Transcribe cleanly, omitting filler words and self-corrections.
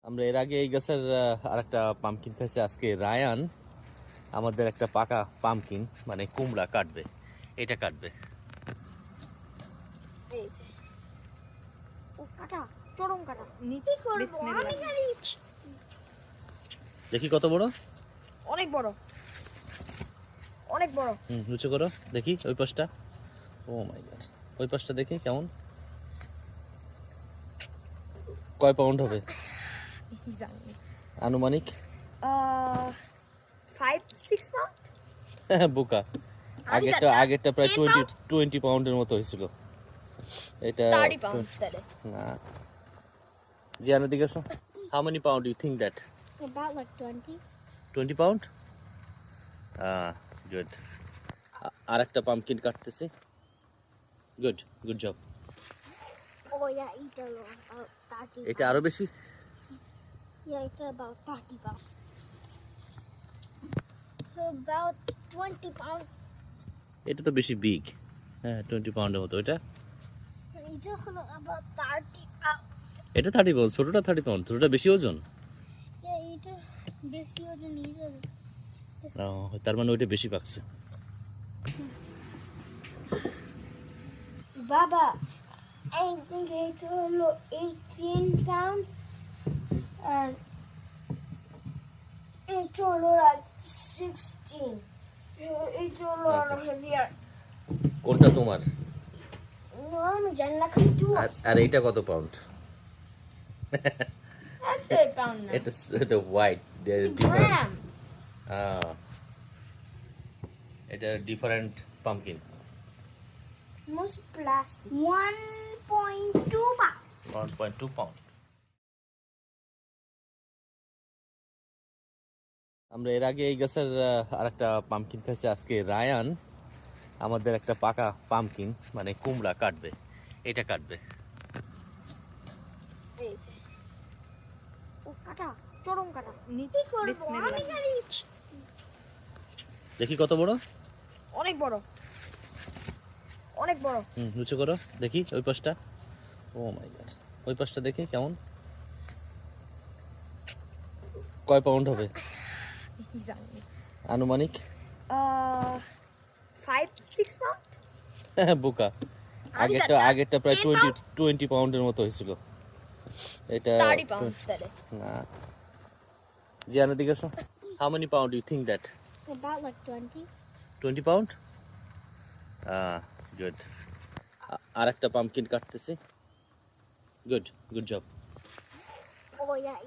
আমরা এর আগে এই গাছের আরেকটা পামকিন খাইছি। আজকে রায়ান আমাদের একটা পাকা পামকিন মানে কুমড়া কাটবে, এটা কাটবে। এই যে। ও কাটা, চরম কাটা। নিচে কি করব? আমি খালি দেখি কত বড়। অনেক বড়। অনেক বড়। লুচো করো দেখি ওই পাশটা। ও মাই গড, ওই পাশটা দেখি কেমন, কয় পাউন্ড হবে জানি। আনুমানিক? 5-6 পাউন্ড। বোকা, আমি আগেরটা প্রায় 10 pound? 20 পাউন্ডের মতো হয়েছিল। এটা 30 পাউন্ড তাহলে। না, জিয়ানের দিকে আসো। How many pound you think that? About like 20. 20 pound. Good. আর একটা পামকিন কাটতেছি। Good, good job. Oh yeah, এটা about 30. এটা আরো বেশি। Yeah, it's about 30 pounds. So about 20 pounds. এটা তো বেশি বিগ। হ্যাঁ, 20 পাউন্ডের মতো। এটা এটা হলো about 30 pounds. এটা 30 পাউন্ড, ছোটটা 30 পাউন্ড, ছোটটা বেশি ওজন। Yeah, এটা বেশি ওজন এটা। তার মানে ওইটা বেশি পাকছে। বাবা, I think এটা হলো 18 pounds. And এটা হলো like 16. এটা হলো আরো heavier. কোনটা তোমার? No, আমি জানি না খালি two. আর এইটা কত পাউন্ড? 8 pound না. এটা হোয়াইট, Gram. এটা different pumpkin. Most plastic. 1.2 pound. 1.2 pound. আমরা এর আগে এই গাছের আরেকটা পামকিন খাইছি। আজকে রায়ান আমাদের একটা পাকা পামকিন মানে কুমড়া কাটবে, এটা কাটবে। এই যে। ও কাটা, চরম কাটা। নিচে কি করব? বিসমিল্লাহ। আমি খালি দেখি কত বড়। অনেক বড়। অনেক বড়। লুচো করো দেখি ওই পাশটা। ও মাই গড, ওই পাশটা দেখি কেমন, কয় পাউন্ড হবে জানি। আনুমানিক? 5-6 পাউন্ড। বোকা, আমি জানি না। আগেরটা প্রায় 10 20 পাউন্ডের মতো হয়েছিল। এটা 30 পাউন্ড তাহলে। না, জিয়ানের দিকে আসো। How many pound you think that? About like 20. 20 pound. Good. আর একটা পামকিন কাটতেছি। Good, good job. Oh yeah.